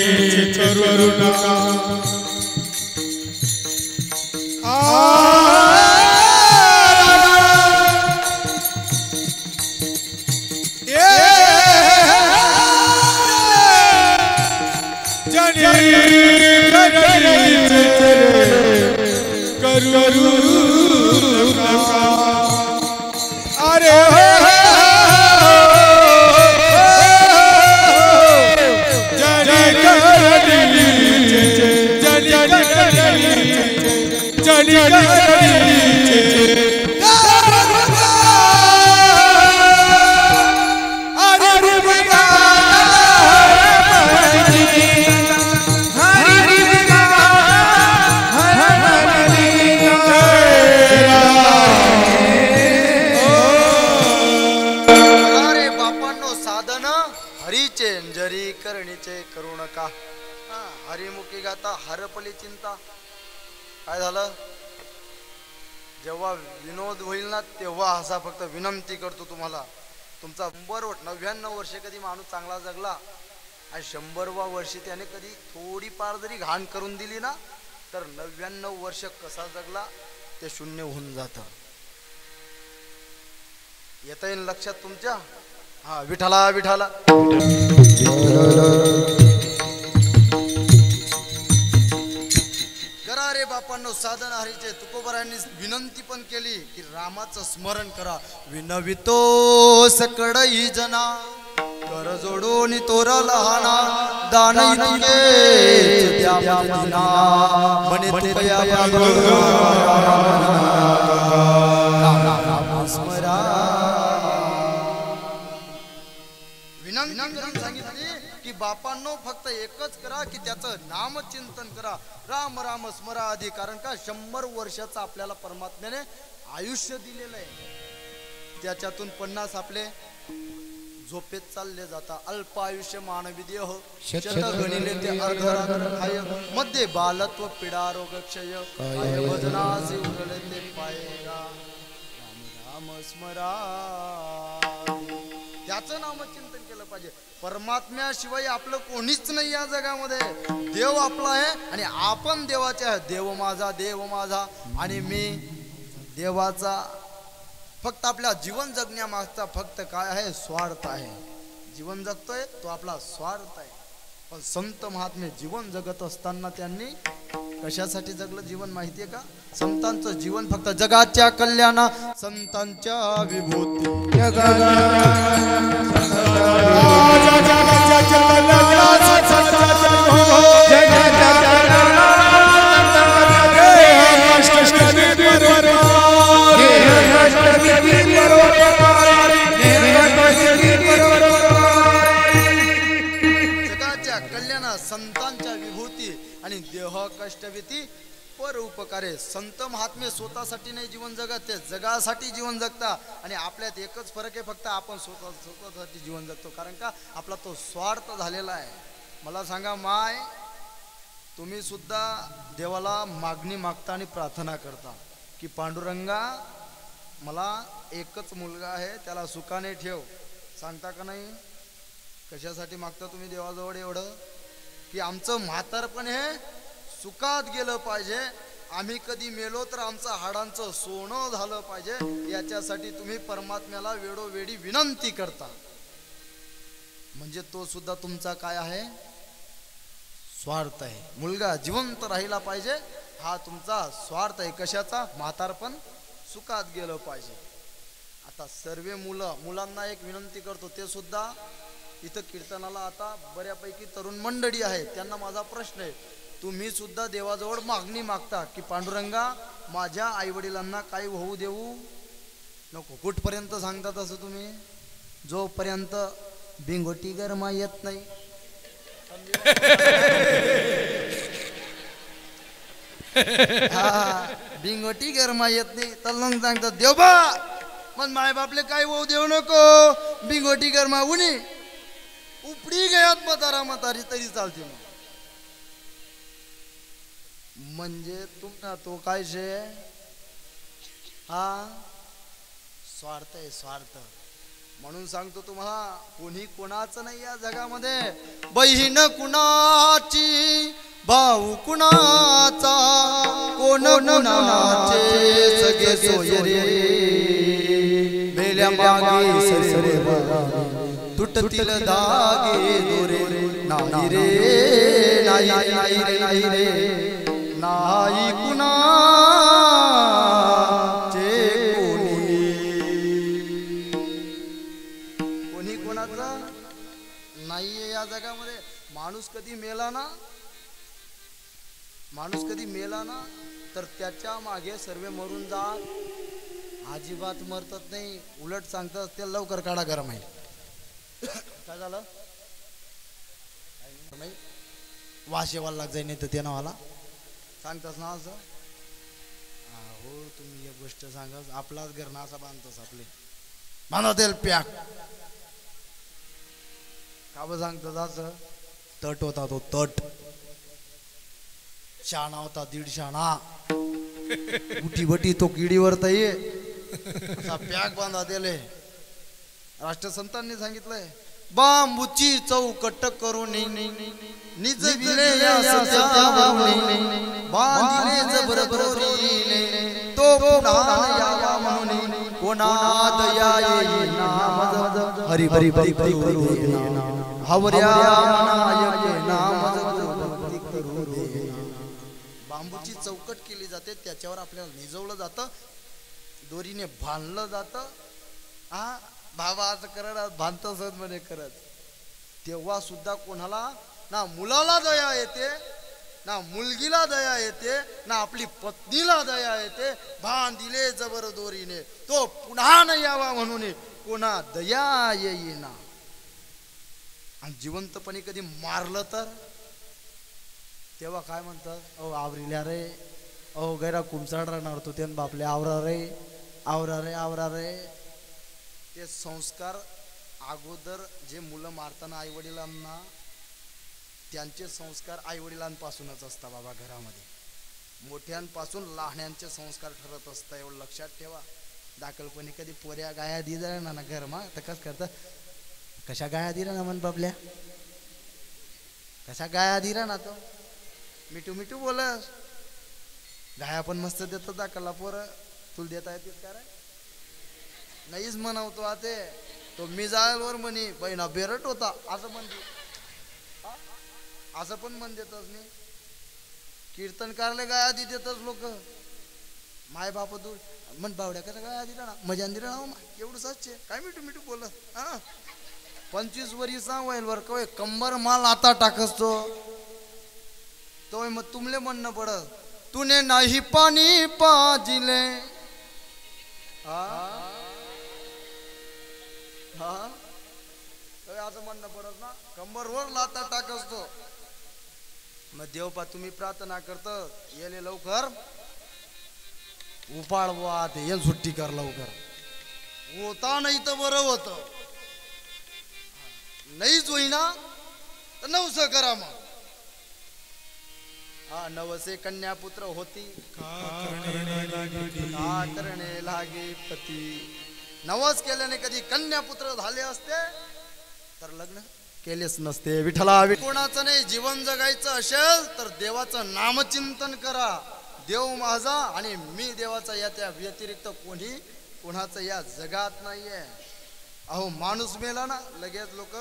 करू नका करू नका अरे जरी करणीचे करू नका हरिमुखी गाता हरपली चिंता। काय झालं जेव्हा विनोद होईल ना तेव्हा असा फक्त विनंती करतो तुम्हाला तुमचा 99 वर्ष कधी माणूस चांगला जगला आणि 100व्या वर्षी त्याने कधी थोडी पार जरी घाण करून दिली ना तर 99 वर्ष कसा जगला ते शून्य होऊन जातं। येता येईल लक्षात तुमच्या हा विठाला विठाला करा रे बापांनो साधन हरीचे। तुकोबरायांनी विनंती पण केली की रामाचं स्मरण करा। विनवितो सकळई जना कर जोडून तोरा लहाना दान इतके द्या मदिना बने तुकया राम स्मरा। विनंती सांगितली की बापांनो फक्त एकच करा की त्याचं नामचिंतन करा। राम राम स्मरा आधी कारण का 100 वर्षाचं आपल्याला परमात्म्याने आयुष्य दिलेलं आहे त्याच्यातून 50 आपले झोपेत चालले जाता। अल्प आयुष्य मानवी देह शत गणिले ते अर्धराय मध्ये बालत्व पीडा रोग क्षय भजनाचे उरले ते पायगा राम राम स्मरा। त्याचं नामचिंतन केलं पाहिजे। परमात्म्याशिवाय आपलं कोणीच नाही या जगामध्ये। देव आपला आहे आणि आपण देवाचे आहे। देव माझा आणि मी देवाचा। फक्त आपल्या जीवन जगण्यामागचा फक्त काय आहे स्वार्थ आहे। जीवन जगतोय तो आपला स्वार्थ आहे। पण संत महात्मे जीवन जगत असताना त्यांनी कशासाठी जगलं जीवन माहितीये का? संतांचं जीवन फक्त जगाच्या कल्याणा संतांच्या विभूती जगाच्या कल्याणा संतांच्या विभूती आणि देह कष्टविती पर उपकारे। संत महात्मे स्वतःसाठी नाही जीवन जगत ते जगासाठी जीवन जगता। आणि आपल्यात एकच फरक आहे फक्त आपण स्वतःसाठी जीवन जगतो कारण का आपला तो स्वार्थ झालेला आहे। मला सांगा माय तुम्ही सुद्धा देवाला मागणी मागता आणि प्रार्थना करता की पांडुरंगा मला एकच मुलगा आहे त्याला सुखाने ठेव सांगता का नाही? कशासाठी मागता तुम्ही देवाजवळ एवढं की आमचं म्हातारपण हे सुखात गेलं पाहिजे। आम्ही कधी मेलो तर आमचं हाडांचं सोनं झालं पाहिजे याच्यासाठी तुम्ही परमात्म्याला वेळोवेळी विनंती करता। म्हणजे तो सुद्धा तुमचा काय आहे स्वार्थ आहे। मुलगा जिवंत राहिला पाहिजे हा तुमचा स्वार्थ आहे। कशाचा? म्हातारपण सुखात गेलं पाहिजे। आता सर्व मुलांना एक विनंती करतो ते सुद्धा इथं कीर्तनाला आता बऱ्यापैकी तरुण मंडळी आहे त्यांना माझा प्रश्न आहे तुम्ही सुद्धा देवाजवळ मागणी मागता की पांडुरंगा माझ्या आई वडिलांना काही होऊ देऊ नको। कुठपर्यंत सांगता तसं तुम्ही? जोपर्यंत बिंगोटी गरमा येत नाही हा बिंगोटी गरमा येत नाही तर मग सांगतात देवबा मग माय बापले काय होऊ देऊ नको बिंगोटी गरमा उनी उपडी गयात म्हातारी तरी चालते मग। म्हणजे तुमना तो काय शे हा स्वार्थ आहे स्वार्थ। म्हणून सांगतो तुम्हाला, कोणी कोणाचं नाही या जगामध्ये. बहीण कुणाची, भाऊ कुणाचा, कोण कुणाचे सगळे सोयरे. मेल्या मागे सरे तुटतील धागे दोरे. नाही रे नाही नाही रे नाही रे नाही कुणाचे कोणी कोणाचा नाहीये या जगामध्ये. माणूस कधी मेला ना, माणूस कधी मेला ना तर त्याच्या मागे सर्व मरून जात. अजिबात मरतात नाही, उलट सांगतात ते लवकर काढा गरम आहे. काय झालं वाशेवाला लाग जाई नाही तर ते नावाला सांगतास ना असं. हो तुम्ही एक गोष्ट सांगा, आपलाच घर ना असा बांधतोस आपले बांधतील पॅक का ब सांगतात असं. तट होता तो तट, शाणा होता 1.5 शाणा, उठी बटी तो किडीवर ये असा पॅक बांधा दिले. राष्ट्रसंतांनी सांगितलंय, बांबूची चौकट करून निजविले बांधिले जबरदरीने, तो पुन्हा यावा म्हणून कोणा दया येईना. हरी हरी हरी करू देना, हवऱ्या मनायके नाम भक्ती करू देना. बांबूची चौकट केली जाते, त्याच्यावर आपल्याला निजवलं जातं, दोरीने बांधलं जातं. हा बाबा असं करत बांधतच म्हणे करत. तेव्हा सुद्धा कोणाला ना मुलाला दया येते, ना मुलगीला दया येते, ना आपली पत्नीला दया येते. बांधिले जबर दोरीने, तो पुन्हा न यावा म्हणून कोणा दया येईना. आणि जिवंतपणे कधी मारलं तर तेव्हा काय म्हणतात, अहो आवरिल्या रे, अहो गैरा कुमसाड राहणार तो त्यान बापले आवरा रे आवरा रे आवरा रे. ते संस्कार अगोदर जे मुलं मारताना आई वडिलांना, त्यांचे संस्कार आई वडिलांपासूनच असतात बाबा. घरामध्ये मोठ्यांपासून लहान्यांचे संस्कार ठरत असतात, एवढं लक्षात ठेवा. दाखलपणे कधी पोऱ्या गाया दिल्या ना घरमा तर कसं करतं, कशा गाया दिल्या ना मन बाबल्या, कशा गाया दिल्या ना तो मिठू मिठू बोलस. गाया पण मस्त देतात दाखला पोरं, तुला देता येते का रे? नाहीच म्हणावतो आते तो मिजाईलवर म्हणी बहिणा बेरट होता असं म्हणते, असं पण म्हण देतच नाही. कीर्तनकारले गाया देतच लोक. माय बाप दूर म्हण बावड्या कसा गाया दिला ना, मजा दिला ना एवढं सच्चे काय मिठू मिठू बोलत. हा 25 वर्षा वयलवर कवय कंबर माल आता टाकसतो तो मग तुमले म्हणणं पडत, तूने नाही पाणी पाजिले. हा हा असं म्हणणं पडत ना, कंबरवर लाता टाकसतो. मग देवपा तुम्ही प्रार्थना करत येले लवकर उपाळ बुवा, ते येल सुट्टी कर लवकर. होता नाही तर बरं होत, नाहीच होईना तर नवस करा मग. हा नवसे कन्या पुत्र होती, का करणे लागे पती. नवस केल्याने कधी कन्या पुत्र झाले असते तर लग्न केलेच नसते. विठ्ठला कोणाचं नाही जीवन जगायचं असेल तर देवाचं नामचिंतन करा. देव माझा आणि मी देवाचा, या त्या व्यतिरिक्त कोणी कोणाचं या जगात नाहीये. अहो माणूस मेला ना लगेच लोक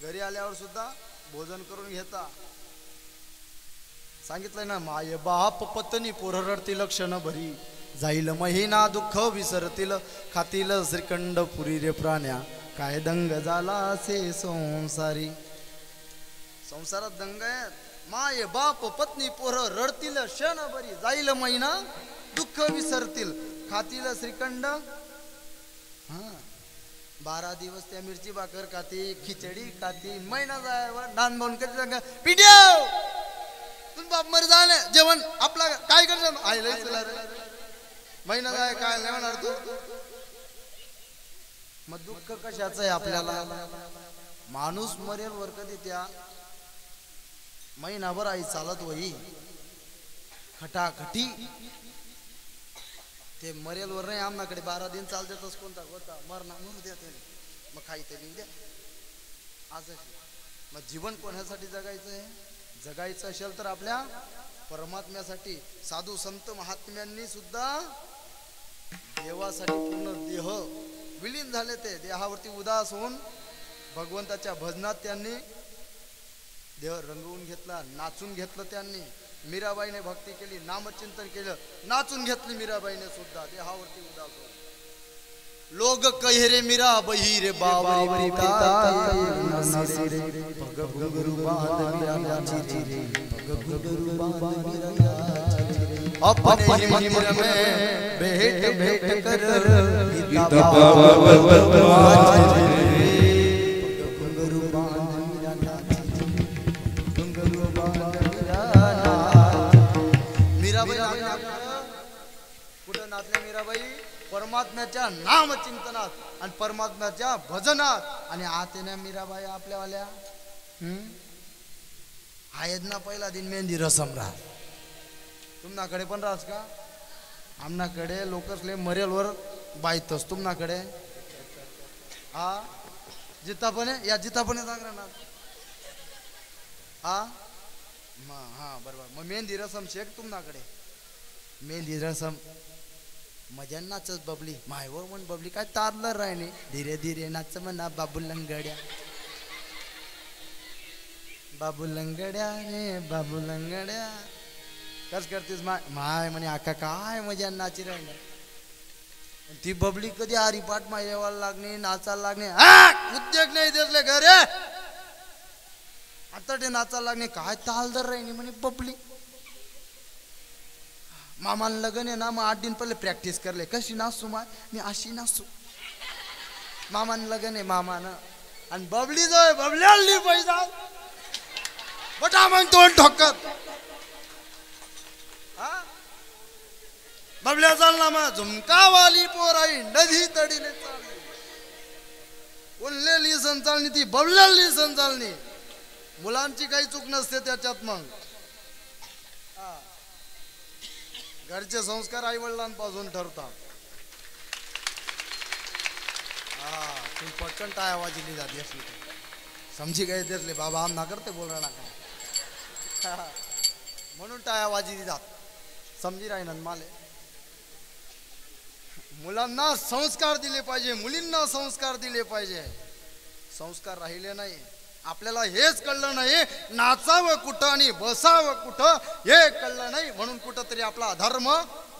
घरी आल्यावर सुद्धा भोजन करून घेता. सांगितलंय ना, माय बाप पत्नी पोर रडती लक्षण भरी, जाईल महिना दुःख विसरतील, खातील श्रीखंड पुरी रे प्राण्या, काय दंग झाला असे संसारी. संसारात दंग आहेत. माय बाप पत्नी पोर रडतील क्षण भरी, जाईल महिना दुःख विसरतील, खातील श्रीखंड. हा 12 दिवस त्या मिरची भाकर खाती, खिचडी खाती, महिना जायवर नान बोन कधी सांगा पिढ्याव तुम बाप मर झाले जेवण आपला काय करणार आईला महिना जाय काय नाही म्हणणार तू. मग दुःख कशाचं आहे आपल्याला. माणूस मरेल वर कधी त्या महिनाभर आई चालत होई खटाखटी. ते मरेलवर नाही आमनाकडे 12 दिन चालतेच कोणता होता मरणा मरू द्या त्याने मग काही ते लिहू द्या आज मग जीवन कोणासाठी जगायचं आहे जगायचं असेल तर आपल्या परमात्म्यासाठी साधू संत महात्म्यांनी सुद्धा देवासाठी पूर्ण देह विलीन झाले ते देहावरती उदास होऊन भगवंताच्या भजनात त्यांनी देह रंगवून घेतला नाचून घेतलं त्यांनी मीराबाईने भक्ती केली नामचिंतन केलं नाचून घेतली मीराबाईने सुद्धा देहावरती उदास होऊन लोग कहे रे मीरा बही बावरी पिता भग गुरु बांध मीरा नाची रे भग गुरु बांध मीरा नाची रे अपने ही मंदिर में भेंट भेंट कर गीता बाबा गुरु बांध मीरा नाची गुरु बांध मीरा मीराबाई कुठं नाचल्या मीराबाई परमात्म्याच्या नामचिंतनात आणि परमात्म्याच्या भजनात आणि आतेने मीराबाई आपल्यावाल्या आहेत ना पहिला दिन मेहंदी रसम राहत तुमनाकडे पण राहस का आमनाकडे लोकसले मरेलवर बायतस तुमनाकडे हा जितापणे या जितापणे जागरा ना हा हा बरोबर मग मेहंदी रसम शेक तुमनाकडे मेहंदी रसम मजा नाचस बबली मायवर म्हण बबली काय तारलं राहिने धीरे धीरे नाच म्हणा बाबू लंगड्या रे बाबू लंगड्या कस करतेस माय म्हणे आका काय मजा नाची राहिली ती बबली कधी हरिपाठ मायवाला लागणे नाचायला लागणे उद्योग नाही दिसले घरे आता ते नाचायला लागणे काय तालदर राहिली म्हणे बबली मामान लगन आहे ना मग 8 दिन पहिले प्रॅक्टिस करले कशी नाचू मी अशी नाचू मामान लगन आहे मामानं आणि बबली जो आहे बबल्याली पैसा बटा मग तोंड ठोकत हा बबल्या चालना मग झुमकावाली पोराई नदी तडीने चालली उरलेली संचालनी ती बबल्याली संचालनी मुलांची काही चूक नसते त्याच्यात मग घरचे संस्कार आई वडिलांपासून ठरतात तुम्ही पटकन टाळ्या वाजली जाते असली समजी गए तेसले बाबा आम ना करते बोल रहा ना म्हणून टाळ्या वाजली जात समजी राही माले मुलांना संस्कार दिले पाहिजे मुलींना संस्कार दिले पाहिजे संस्कार राहिले नाही आपल्याला हेच कळलं नाही नाचावं कुठं आणि बसावं कुठं हे कळलं नाही म्हणून कुठंतरी आपला धर्म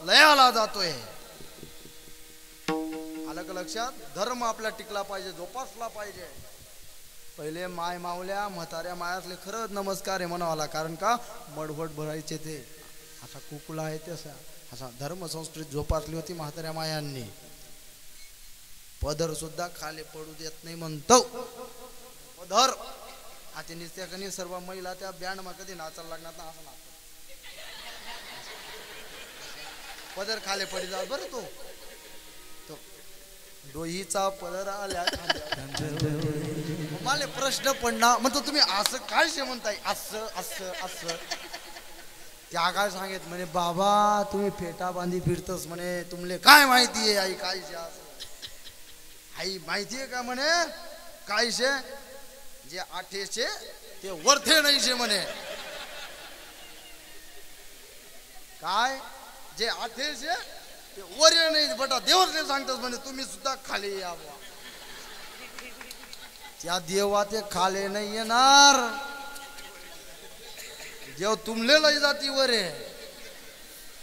लयाला जातोय आलं का लक्षात धर्म आपला टिकला पाहिजे जोपासला पाहिजे पहिले माय मावल्या म्हाताऱ्या मायातले खरंच नमस्कार आहे म्हणावाला कारण का मडवट भरायचे ते असा कुकुला आहे ते असा धर्म संस्कृती जोपासली होती म्हाताऱ्या मायांनी पदर सुद्धा खाली पडू देत नाही म्हणतो पदर आता निस्त्या कनी सर्व महिला त्या बँड मा कधी नाचायला लागणार ना असं नाच पदर खाली पडी जा बरं तो डोईचा पदर आल्या मला प्रश्न पडणार म्हणतो तुम्ही असं काय शे म्हणताय असं असं असं त्या काय सांगेत म्हणे बाबा तुम्ही फेटा बांधी फिरतस म्हणे तुमले काय माहिती आहे आई काय शे आई माहिती आहे का म्हणे काय शे जे आठेचे ते वर्थे नाही शे म्हणे काय जे आठेचे ते वरे नाही बटा देवरने सांगतस म्हणे तुम्ही सुद्धा खाली या त्या देवा ते खाले नाही येणार देव तुमले लई जाती वरे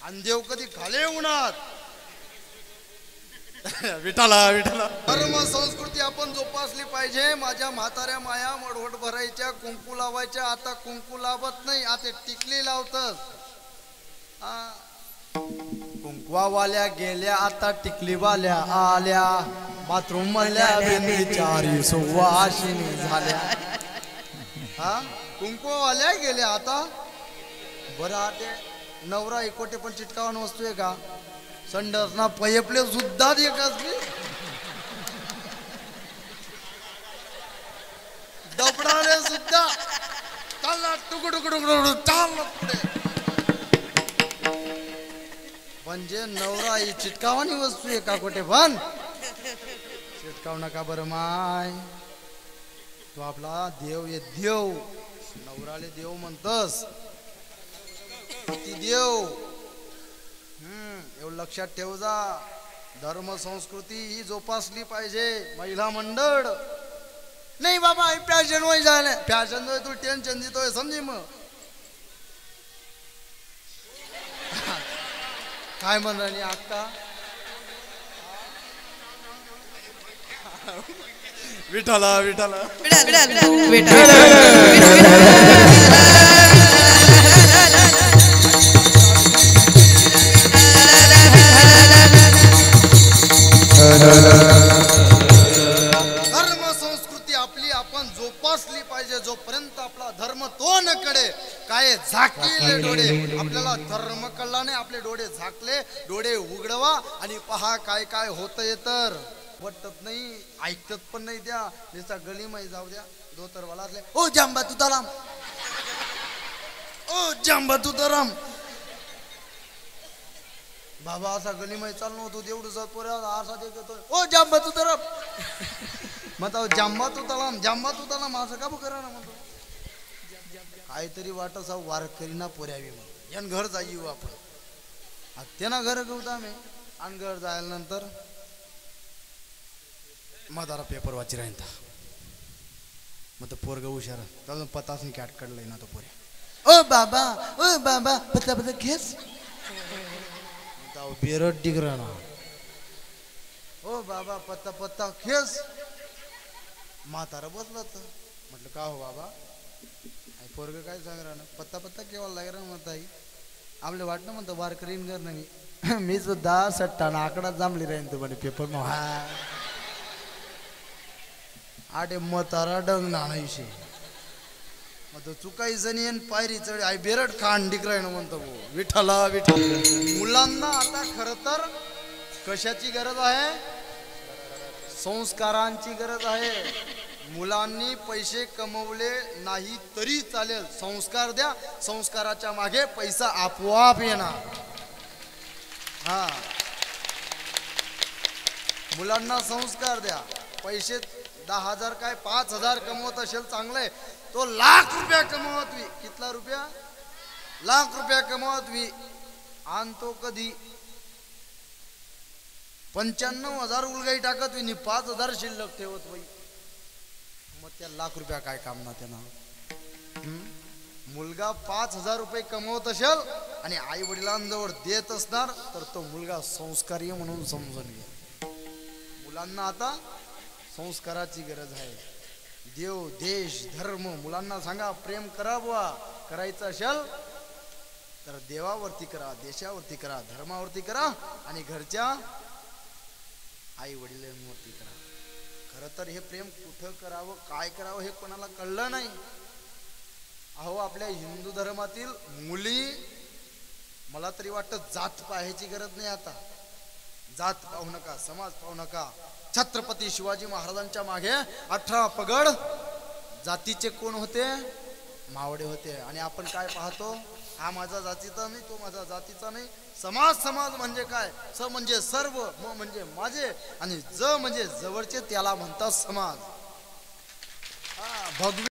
आणि देव कधी खाले उन्हात विठाला विठाला धर्म संस्कृती आपण जोपासली पाहिजे माझ्या म्हाताऱ्या माया मडवट भरायच्या कुंकू लावायच्या आता कुंकू लावत नाही आता टिकली लावतस कुंकवावाल्या गेल्या आता टिकलीवाल्या आल्या बाथरूम मधल्या चारी सुवासिनी झाल्या हा कुंकवावाल्या गेल्या आता बरं आता नवरा एकोटे पण चिटकावून वस्तू आहे का संडस ना पयपले सुद्धा देखास डबडाने सुद्धा चालला टुकू टुकू टुकू चालला पुढे पण म्हणजे नवरा ही चिटकावानी वस्तू आहे का कुठे पण चिटकाव नका बरं माय. तो आपला देव आहे देव. नवराले देव म्हणतस ती देव. एवढं लक्षात ठेव जा. धर्म संस्कृती ही जोपासली पाहिजे. महिला मंडळ नाही बाबा फॅशन वय झालं फॅशन तू टेन्शन देतोय समजी मग काय म्हणा आत्ता विठाला विठाला धर्म संस्कृती आपली आपण जोपासली पाहिजे. जोपर्यंत आपला धर्म तो न कडे काय झाकले डोळे. आपल्याला धर्म कळला नाही आपले डोळे झाकले. डोळे उघडवा आणि पहा काय काय होतंय. तर वाटत नाही ऐकत पण नाही. द्या नुसता गलीमाई जाऊ द्या. धोतरवाला असले ओ जांबा तुताराम ओ जांबा तुताराम बाबा असा गलीमाई चाललो होतो. एवढं पोऱ्याला असा देतोय ओ जांबा तुताराम म्हणता जांबा तुताराम जांबा तुताराम असं का करा ना म्हणतो. काहीतरी वाटस वारकरी ना पोऱ्यावी म्हणतो. यान घर जाईव आपण त्यांना घर घेऊ आम्ही आणि घर जायला नंतर मदारा पेपर वाची राहीन मग तो पोरग हुशार त्याला पताच नाही कॅट काढलाय ना तो पोऱ्या ओ बाबा पत्ता पत्ता घेस बेरड डिगरा ना ओ बाबा पत्ता पत्ता खेस. म्हातारा बसला तर म्हटलं का हो बाबा पोरग काय सांग ना पत्ता पत्ता केव्हा लाग ना म्हणता आपले वाटणं म्हणतं वारकरीन कर नाही मी सुद्धा सट्टा ना आकडा जांभली राहीन तू म्हणे पेपर मग हा आटे म्हातारा डंग नाणायशी मग तो चुकायचं नाही पायरी चढ आई बेरड खांड डिकराय ना म्हणतो विठाला विठ्ठल. मुलांना आता खर तर कशाची गरज आहे. संस्कारांची गरज आहे. मुलांनी पैसे कमवले नाही तरी चालेल. संस्कार द्या. संस्काराच्या मागे पैसा आपोआप येणार. हा मुलांना संस्कार द्या. पैसे 10,000 काय 5,000 कमवत असेल चांगलंय. तो लाख रुपया कमवतवी कितला रुपया लाख रुपया कमवतवी आणि तो कधी 95,000 उलगाई टाकत नी 5,000 शिल्लक ठेवत बाई. मग त्या लाख रुपया काय काम ना त्यांना. मुलगा 5,000 रुपये कमवत असेल आणि आई वडिलांजवळ देत असणार तर तो मुलगा संस्कारी म्हणून समजून घ्या. मुलांना आता संस्काराची गरज आहे. देव देश धर्म मुलांना सांगा प्रेम करा बुवा. करायचं असेल तर देवावरती करा देशावरती करा धर्मावरती करा आणि घरच्या आई वडिलांवरती करा. खरं तर हे प्रेम कुठं करावं काय करावं हे कोणाला कळलं नाही. अहो आपल्या हिंदू धर्मातील मुली मला तरी वाटतं जात पाहायची गरज नाही. आता जात पाहू नका समाज पाहू नका. छत्रपती शिवाजी महाराजांच्या मागे 18 पगड जातीचे कोण होते मावडे होते. आणि आपण काय पाहतो हा माझा जातीचा नाही तो माझा जातीचा नाही. समाज समाज म्हणजे काय स म्हणजे सर्व म म्हणजे माझे आणि ज म्हणजे जवळचे त्याला म्हणतात समाज. भगवे